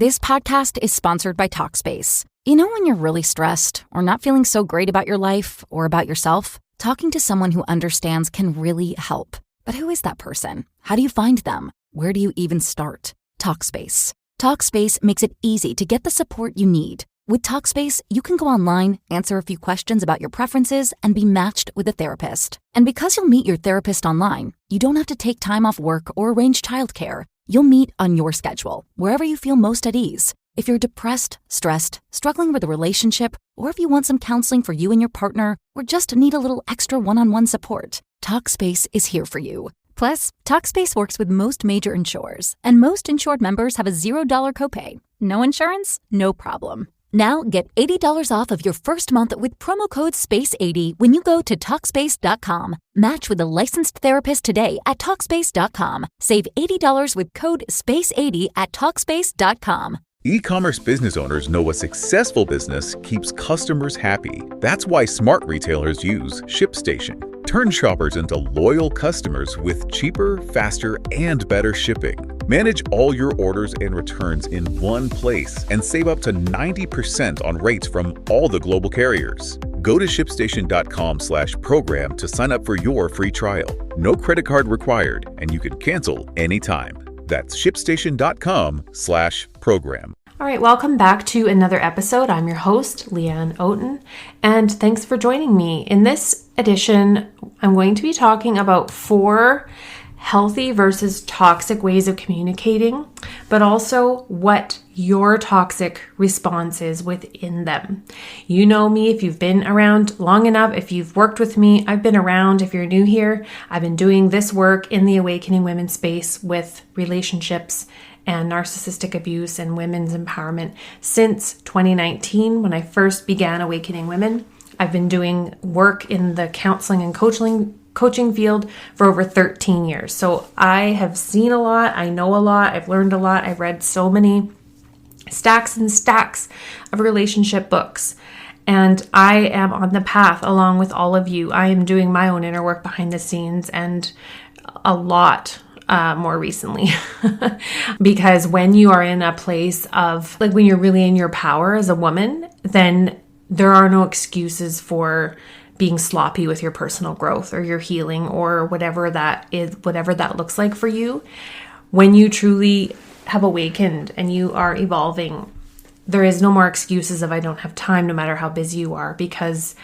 This podcast is sponsored by Talkspace. You know when you're really stressed or not feeling so great about your life or about yourself? Talking to someone who understands can really help. But who is that person? How do you find them? Where do you even start? Talkspace. Talkspace makes it easy to get the support you need. With Talkspace, you can go online, answer a few questions about your preferences, and be matched with a therapist. And because you'll meet your therapist online, you don't have to take time off work or arrange childcare. You'll meet on your schedule, wherever you feel most at ease. If you're depressed, stressed, struggling with a relationship, or if you want some counseling for you and your partner, or just need a little extra one-on-one support, Talkspace is here for you. Plus, Talkspace works with most major insurers, and most insured members have a $0 copay. No insurance? No problem. Now get $80 off of your first month with promo code SPACE80 when you go to Talkspace.com. Match with a licensed therapist today at Talkspace.com. Save $80 with code SPACE80 at Talkspace.com. E-commerce business owners know a successful business keeps customers happy. That's why smart retailers use ShipStation. Turn shoppers into loyal customers with cheaper, faster, and better shipping. Manage all your orders and returns in one place and save up to 90% on rates from all the global carriers. Go to ShipStation.com/program to sign up for your free trial. No credit card required, and you can cancel anytime. That's ShipStation.com/program. All right, welcome back to another episode. I'm your host, Leanne Oaten, and thanks for joining me. In this edition, I'm going to be talking about 4 healthy versus toxic ways of communicating, but also what your toxic response is within them. You know me, if you've been around long enough, if you've worked with me, I've been around. If you're new here, I've been doing this work in the Awakening Women space with relationships and narcissistic abuse and women's empowerment since 2019 when I first began Awakening Women. I've been doing work in the counseling and coaching field for over 13 years. So I have seen a lot, I know a lot, I've learned a lot, I've read so many stacks and stacks of relationship books. And I am on the path along with all of you. I am doing my own inner work behind the scenes and a lot more recently. Because when you are in a place of, like when you're really in your power as a woman, then there are no excuses for being sloppy with your personal growth or your healing or whatever that is, whatever that looks like for you. When you truly have awakened and you are evolving, there is no more excuses of I don't have time, no matter how busy you are, because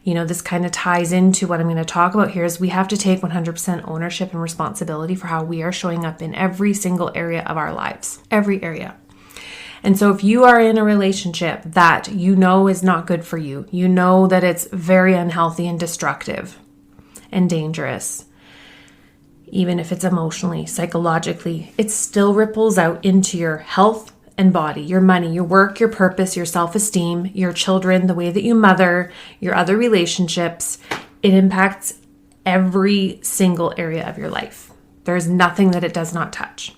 you know, this kind of ties into what I'm going to talk about here is we have to take 100% ownership and responsibility for how we are showing up in every single area of our lives, every area. And so if you are in a relationship that you know is not good for you, you know that it's very unhealthy and destructive and dangerous, even if it's emotionally, psychologically, it still ripples out into your health and body, your money, your work, your purpose, your self-esteem, your children, the way that you mother, your other relationships. It impacts every single area of your life. There's nothing that it does not touch.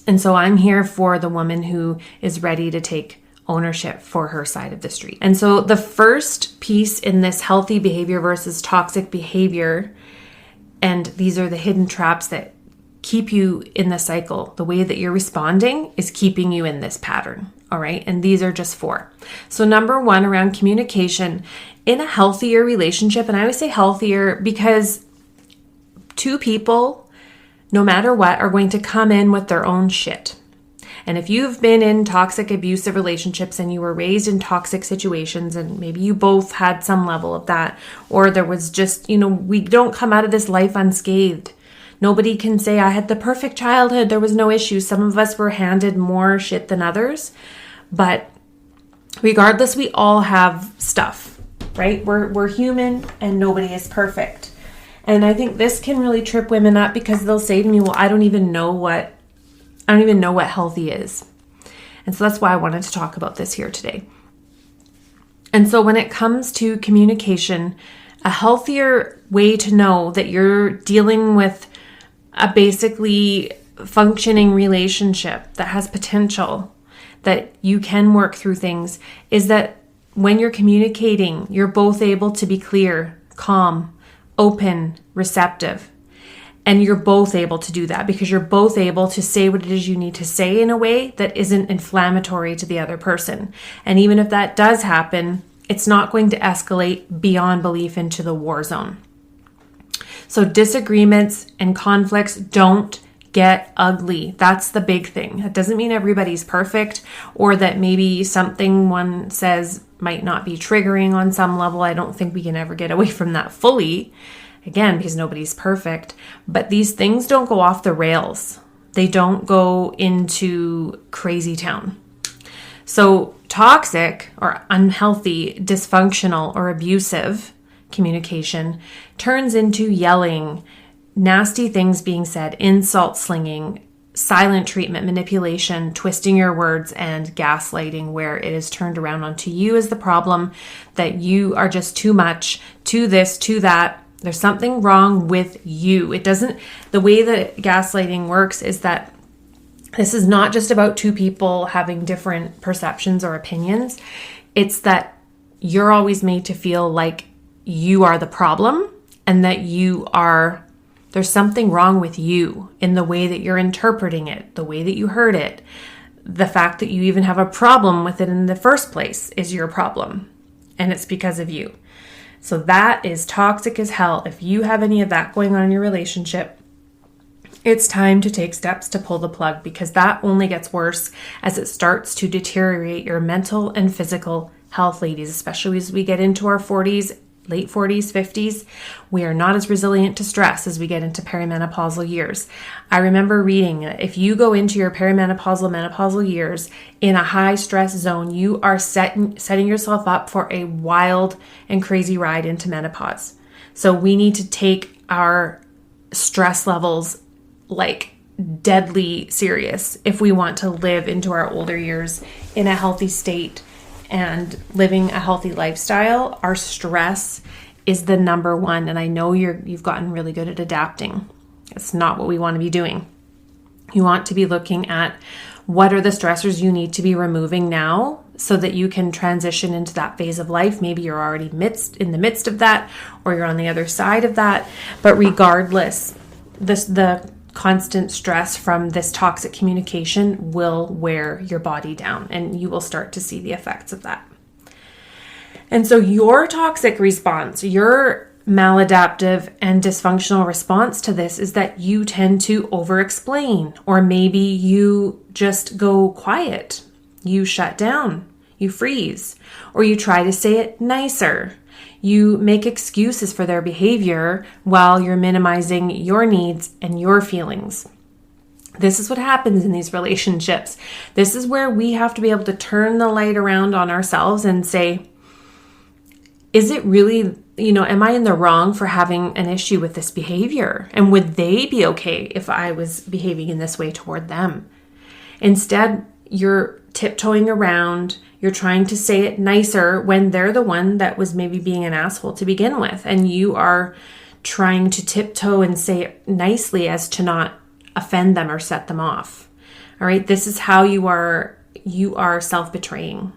And so I'm here for the woman who is ready to take ownership for her side of the street. And so the first piece in this healthy behavior versus toxic behavior, and these are the hidden traps that keep you in the cycle. The way that you're responding is keeping you in this pattern. All right. And these are just 4. So number 1, around communication in a healthier relationship. And I always say healthier because 2 people, no matter what, are going to come in with their own shit. And if you've been in toxic, abusive relationships and you were raised in toxic situations and maybe you both had some level of that, or there was just, you know, we don't come out of this life unscathed. Nobody can say, I had the perfect childhood, there was no issues. Some of us were handed more shit than others. But regardless, we all have stuff, right? We're human and nobody is perfect. And I think this can really trip women up because they'll say to me, well, I don't even know what healthy is. And so that's why I wanted to talk about this here today. And so when it comes to communication, a healthier way to know that you're dealing with a basically functioning relationship that has potential, that you can work through things, is that when you're communicating, you're both able to be clear, calm, open, receptive. And you're both able to do that because you're both able to say what it is you need to say in a way that isn't inflammatory to the other person. And even if that does happen, it's not going to escalate beyond belief into the war zone. So disagreements and conflicts don't get ugly. That's the big thing. It doesn't mean everybody's perfect or that maybe something one says might not be triggering on some level. I don't think we can ever get away from that fully. Again, because nobody's perfect. But these things don't go off the rails. They don't go into crazy town. So toxic or unhealthy, dysfunctional or abusive communication turns into yelling, nasty things being said, insult slinging, silent treatment, manipulation, twisting your words, and gaslighting, where it is turned around onto you as the problem, that you are just too much, too this, too that. There's something wrong with you. The way that gaslighting works is that this is not just about two people having different perceptions or opinions. It's that you're always made to feel like you are the problem and that there's something wrong with you in the way that you're interpreting it, the way that you heard it. The fact that you even have a problem with it in the first place is your problem, and it's because of you. So that is toxic as hell. If you have any of that going on in your relationship, it's time to take steps to pull the plug, because that only gets worse as it starts to deteriorate your mental and physical health, ladies, especially as we get into our 40s, late 40s, 50s. We are not as resilient to stress as we get into perimenopausal years. I remember reading that if you go into your perimenopausal, menopausal years in a high stress zone, you are setting yourself up for a wild and crazy ride into menopause. So we need to take our stress levels like deadly serious if we want to live into our older years in a healthy state and living a healthy lifestyle. Our stress is the number one. And I know you've gotten really good at adapting. It's not what we want to be doing. You want to be looking at what are the stressors you need to be removing now so that you can transition into that phase of life. Maybe you're already in the midst of that, or you're on the other side of that. But regardless, the constant stress from this toxic communication will wear your body down, and you will start to see the effects of that. And so your toxic response, your maladaptive and dysfunctional response to this is that you tend to over-explain, or maybe you just go quiet, you shut down, you freeze, or you try to say it nicer. You make excuses for their behavior while you're minimizing your needs and your feelings. This is what happens in these relationships. This is where we have to be able to turn the light around on ourselves and say, is it really, am I in the wrong for having an issue with this behavior? And would they be okay if I was behaving in this way toward them? Instead, you're tiptoeing around. You're trying to say it nicer when they're the one that was maybe being an asshole to begin with. And you are trying to tiptoe and say it nicely as to not offend them or set them off. All right. This is how you are self-betraying.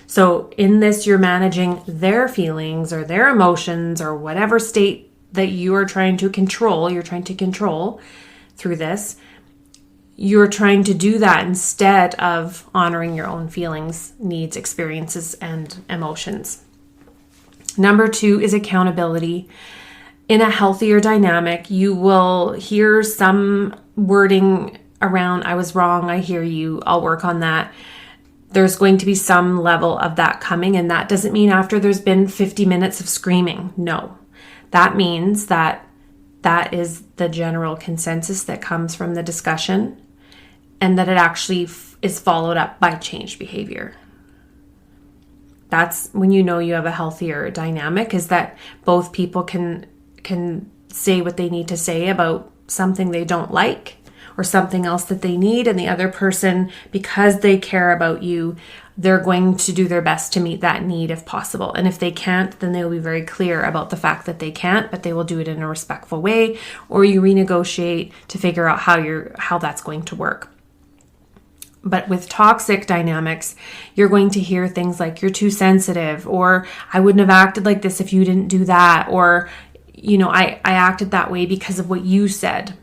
So in this, you're managing their feelings or their emotions or whatever state that you are trying to control. You're trying to control through this. You're trying to do that instead of honoring your own feelings, needs, experiences, and emotions. Number 2 is accountability. In a healthier dynamic, you will hear some wording around, I was wrong, I hear you, I'll work on that. There's going to be some level of that coming, and that doesn't mean after there's been 50 minutes of screaming. No, that means that is the general consensus that comes from the discussion, and that it actually is followed up by changed behavior. That's when you know you have a healthier dynamic, is that both people can say what they need to say about something they don't like or something else that they need, and the other person, because they care about you, they're going to do their best to meet that need if possible. And if they can't, then they will be very clear about the fact that they can't, but they will do it in a respectful way, or you renegotiate to figure out how that's going to work. But with toxic dynamics, you're going to hear things like, you're too sensitive, or I wouldn't have acted like this if you didn't do that, or I acted that way because of what you said.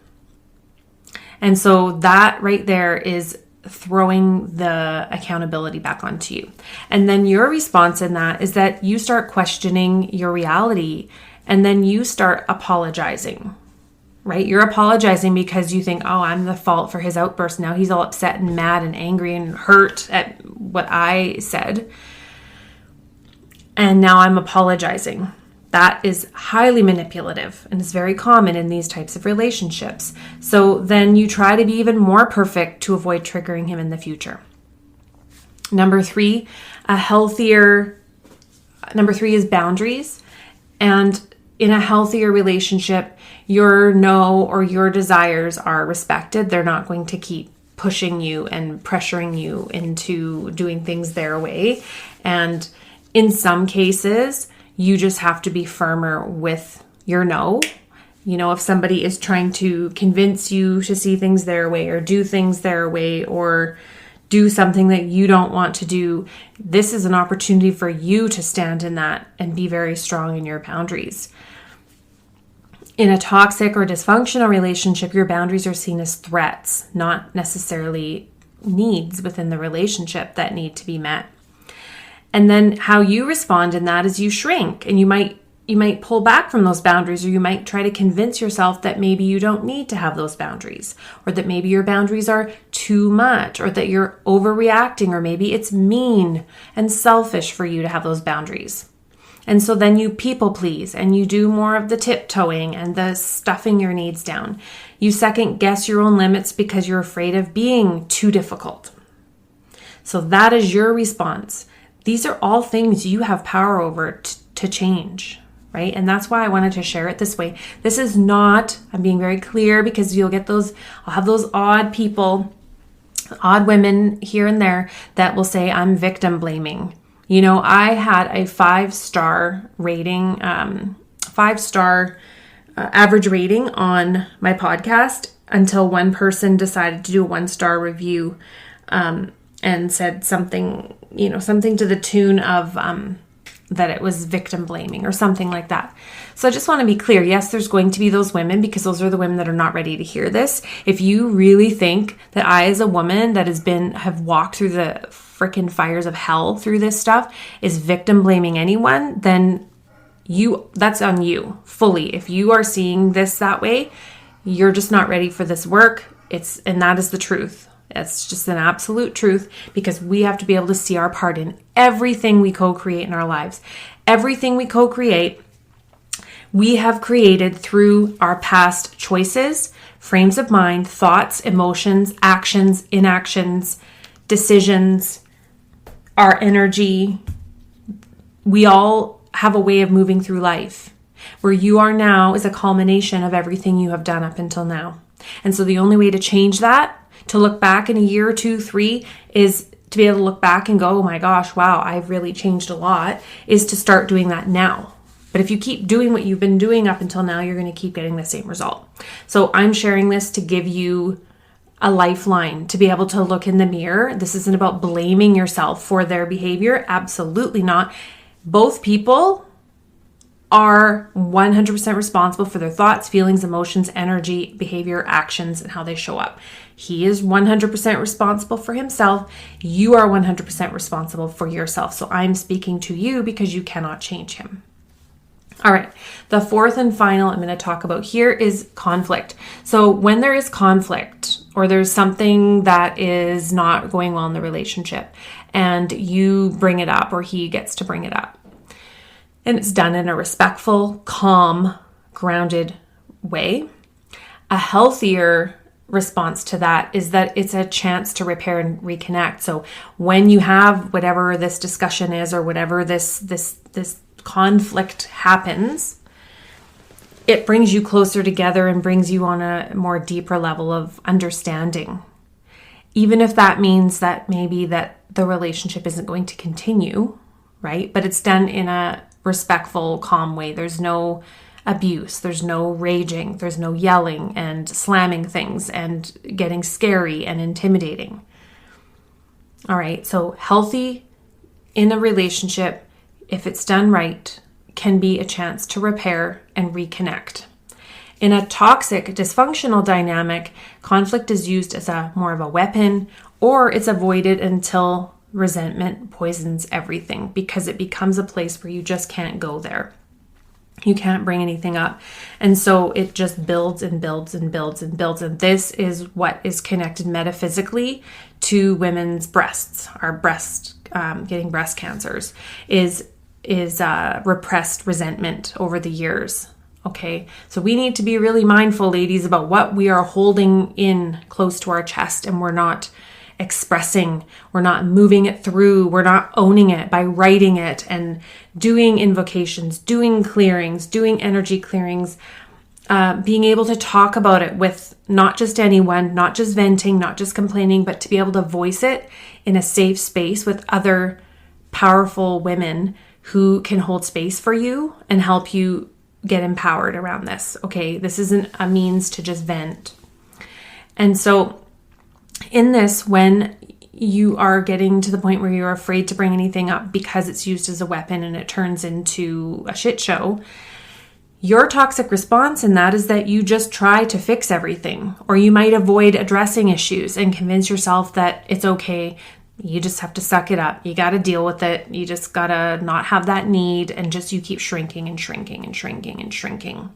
And so that right there is throwing the accountability back onto you. And then your response in that is that you start questioning your reality, and then you start apologizing, right? You're apologizing because you think, oh, I'm the fault for his outburst. Now he's all upset and mad and angry and hurt at what I said. And now I'm apologizing. That is highly manipulative and is very common in these types of relationships. So then you try to be even more perfect to avoid triggering him in the future. Number three is boundaries. And in a healthier relationship, your no or your desires are respected. They're not going to keep pushing you and pressuring you into doing things their way. And in some cases, you just have to be firmer with your no. If somebody is trying to convince you to see things their way or do things their way or do something that you don't want to do, this is an opportunity for you to stand in that and be very strong in your boundaries. In a toxic or dysfunctional relationship, your boundaries are seen as threats, not necessarily needs within the relationship that need to be met. And then how you respond in that is you shrink, and you might pull back from those boundaries, or you might try to convince yourself that maybe you don't need to have those boundaries, or that maybe your boundaries are too much, or that you're overreacting, or maybe it's mean and selfish for you to have those boundaries. And so then you people please, and you do more of the tiptoeing and the stuffing your needs down. You second guess your own limits because you're afraid of being too difficult. So that is your response. These are all things you have power over to change, right? And that's why I wanted to share it this way. This is not, I'm being very clear, because I'll have those odd people, odd women here and there that will say I'm victim blaming. I had a 5-star rating, 5-star average rating on my podcast until one person decided to do a 1-star review, and said something to the tune of that it was victim blaming or something like that. So I just want to be clear. Yes, there's going to be those women, because those are the women that are not ready to hear this. If you really think that I, as a woman that have walked through the freaking fires of hell through this stuff, is victim blaming anyone, then that's on you fully. If you are seeing this that way, you're just not ready for this work. And that is the truth. It's just an absolute truth, because we have to be able to see our part in everything we co-create in our lives. Everything we co-create, we have created through our past choices, frames of mind, thoughts, emotions, actions, inactions, decisions, our energy. We all have a way of moving through life. Where you are now is a culmination of everything you have done up until now. And so the only way to change that, to look back in a year or 2, 3, is to be able to look back and go, oh my gosh, wow, I've really changed a lot, is to start doing that now. But if you keep doing what you've been doing up until now, you're going to keep getting the same result. So I'm sharing this to give you a lifeline, to be able to look in the mirror. This isn't about blaming yourself for their behavior. Absolutely not. Both people are 100% responsible for their thoughts, feelings, emotions, energy, behavior, actions, and how they show up. He is 100% responsible for himself. You are 100% responsible for yourself. So I'm speaking to you because you cannot change him. All right. The fourth and final I'm going to talk about here is conflict. So when there is conflict, or there's something that is not going well in the relationship, and you bring it up, or he gets to bring it up, and it's done in a respectful, calm, grounded way, a healthier response to that is that it's a chance to repair and reconnect. So when you have whatever this discussion is, or whatever this conflict happens, it brings you closer together and brings you on a more deeper level of understanding. Even if that means that maybe that the relationship isn't going to continue, right? But it's done in a respectful, calm way. There's no abuse. There's no raging. There's no yelling and slamming things and getting scary and intimidating. All right. So healthy in a relationship, if it's done right, can be a chance to repair and reconnect. In a toxic, dysfunctional dynamic, conflict is used as more of a weapon, or it's avoided until resentment poisons everything, because it becomes a place where you just can't go there. You can't bring anything up. And so it just builds and builds and builds and builds. And this is what is connected metaphysically to women's breasts, getting breast cancers, is repressed resentment over the years. Okay, so we need to be really mindful, ladies, about what we are holding in close to our chest, and we're not expressing, we're not moving it through, we're not owning it by writing it and doing invocations, doing clearings, doing energy clearings, being able to talk about it with not just anyone, not just venting, not just complaining, but to be able to voice it in a safe space with other powerful women who can hold space for you and help you get empowered around this. Okay, this isn't a means to just vent. And so in this, when you are getting to the point where you're afraid to bring anything up because it's used as a weapon and it turns into a shit show, your toxic response in that is that you just try to fix everything, or you might avoid addressing issues and convince yourself that it's okay. You just have to suck it up. You got to deal with it. You just got to not have that need, and just you keep shrinking and shrinking and shrinking and shrinking.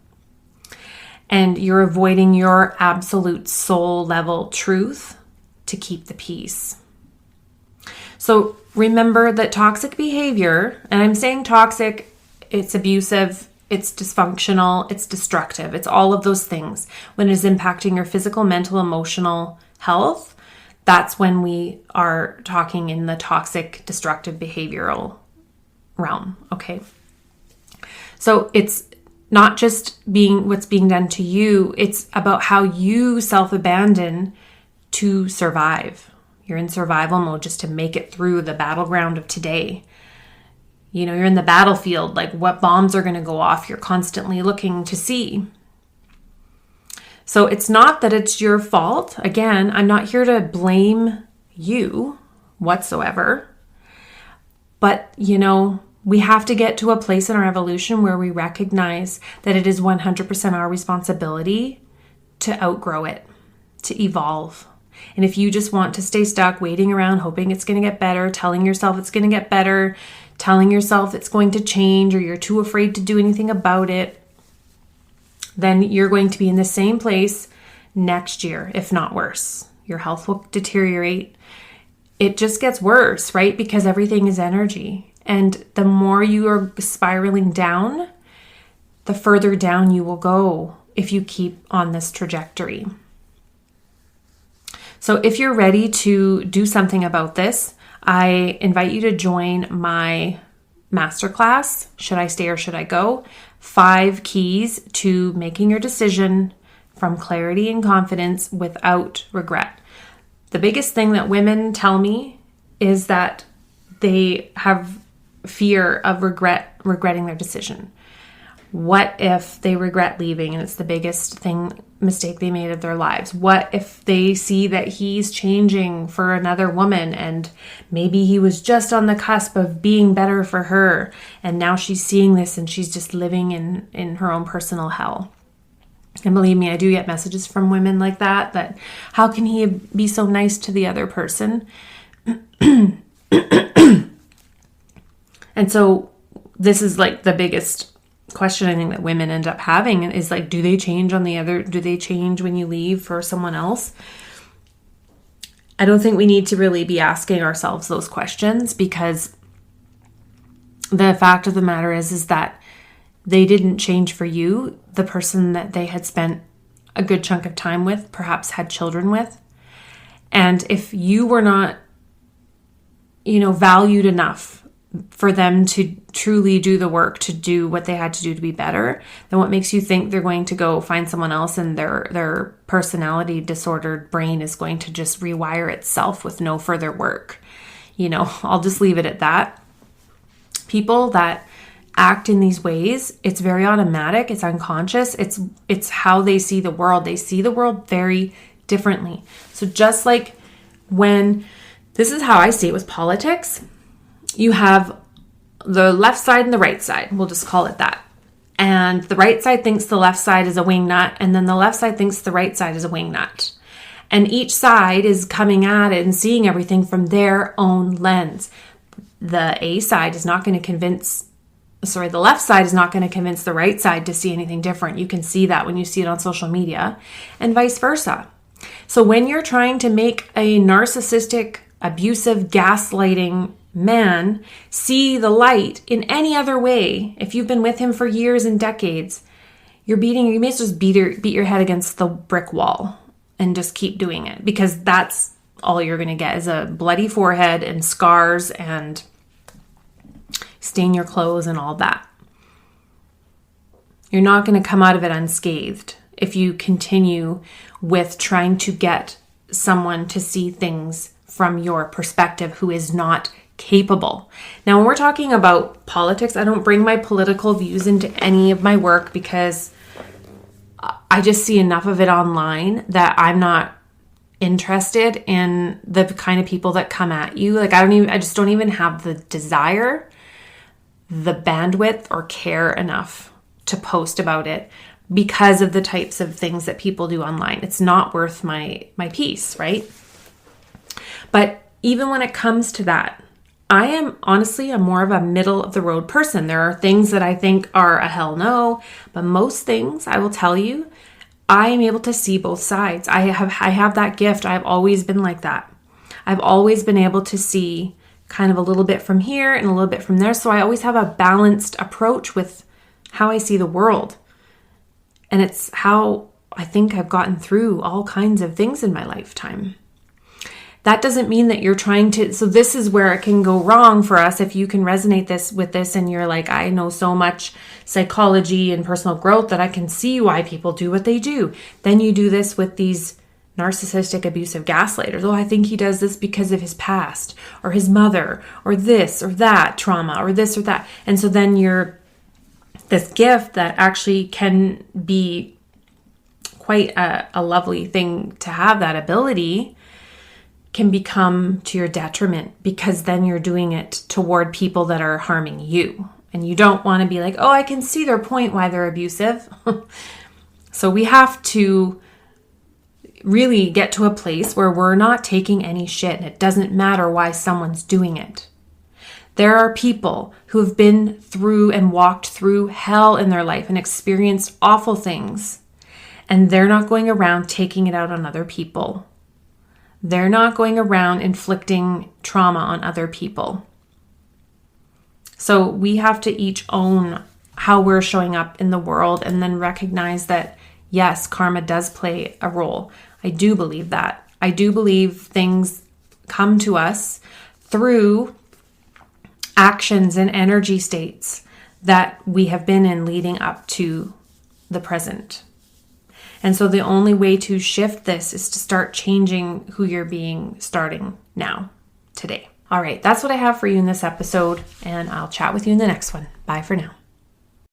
And you're avoiding your absolute soul level truth to keep the peace. So remember that toxic behavior, and I'm saying toxic, it's abusive, it's dysfunctional, it's destructive, it's all of those things. When it is impacting your physical, mental, emotional health, that's when we are talking in the toxic, destructive behavioral realm, okay? So it's not just what's being done to you, it's about how you self-abandon to survive. You're in survival mode just to make it through the battleground of today. You know, you're in the battlefield, like what bombs are going to go off. You're constantly looking to see. So it's not that it's your fault. Again, I'm not here to blame you whatsoever. But, you know, we have to get to a place in our evolution where we recognize that it is 100% our responsibility to outgrow it, to evolve. And if you just want to stay stuck, waiting around, hoping it's going to get better, telling yourself it's going to get better, telling yourself it's going to change, or you're too afraid to do anything about it, then you're going to be in the same place next year, if not worse. Your health will deteriorate. It just gets worse, right? Because everything is energy. And the more you are spiraling down, the further down you will go if you keep on this trajectory. So if you're ready to do something about this, I invite you to join my masterclass, Should I Stay or Should I Go? 5 keys to making your decision from clarity and confidence without regret. The biggest thing that women tell me is that they have fear of regretting their decision. What if they regret leaving and it's the biggest mistake they made of their lives? What if they see that he's changing for another woman and maybe he was just on the cusp of being better for her and now she's seeing this and she's just living in her own personal hell? And believe me, I do get messages from women like that how can he be so nice to the other person? And so this is like the biggest question I think that women end up having is like, do they change when you leave for someone else? I don't think we need to really be asking ourselves those questions, because the fact of the matter is that they didn't change for you. The person that they had spent a good chunk of time with, perhaps had children with. And if you were not, valued enough for them to truly do the work, to do what they had to do to be better, then what makes you think they're going to go find someone else and their personality disordered brain is going to just rewire itself with no further work? I'll just leave it at that. People that act in these ways, it's very automatic, it's unconscious, it's how they see the world. They see the world very differently. So just like this is how I see it with politics. You have the left side and the right side. We'll just call it that. And the right side thinks the left side is a wingnut, and then the left side thinks the right side is a wingnut. And each side is coming at it and seeing everything from their own lens. The A side is not going to convince, the left side is not going to convince the right side to see anything different. You can see that when you see it on social media, and vice versa. So when you're trying to make a narcissistic, abusive, gaslighting man see the light in any other way, if you've been with him for years and decades, you may just beat your head against the brick wall and just keep doing it, because that's all you're going to get is a bloody forehead and scars and stain your clothes and all that. You're not going to come out of it unscathed if you continue with trying to get someone to see things from your perspective who is not capable. Now, when we're talking about politics, I don't bring my political views into any of my work because I just see enough of it online that I'm not interested in the kind of people that come at you. Like, I just don't even have the desire, the bandwidth, or care enough to post about it because of the types of things that people do online. It's not worth my peace, right? But even when it comes to that, I am honestly more of a middle of the road person. There are things that I think are a hell no, but most things, I will tell you, I am able to see both sides. I have that gift. I've always been like that. I've always been able to see kind of a little bit from here and a little bit from there. So I always have a balanced approach with how I see the world. And it's how I think I've gotten through all kinds of things in my lifetime. That doesn't mean that you're trying to, so this is where it can go wrong for us. If you can resonate with this and you're like, I know so much psychology and personal growth that I can see why people do what they do. Then you do this with these narcissistic, abusive gaslighters. Oh, I think he does this because of his past or his mother or this or that trauma or this or that. And so then you're this gift that actually can be quite a lovely thing to have, that ability, can become to your detriment, because then you're doing it toward people that are harming you. And you don't want to be like, oh, I can see their point why they're abusive. So we have to really get to a place where we're not taking any shit, and it doesn't matter why someone's doing it. There are people who have been through and walked through hell in their life and experienced awful things, and they're not going around taking it out on other people. They're not going around inflicting trauma on other people. So we have to each own how we're showing up in the world, and then recognize that, yes, karma does play a role. I do believe that. I do believe things come to us through actions and energy states that we have been in leading up to the present. And so the only way to shift this is to start changing who you're being starting now, today. All right, that's what I have for you in this episode, and I'll chat with you in the next one. Bye for now.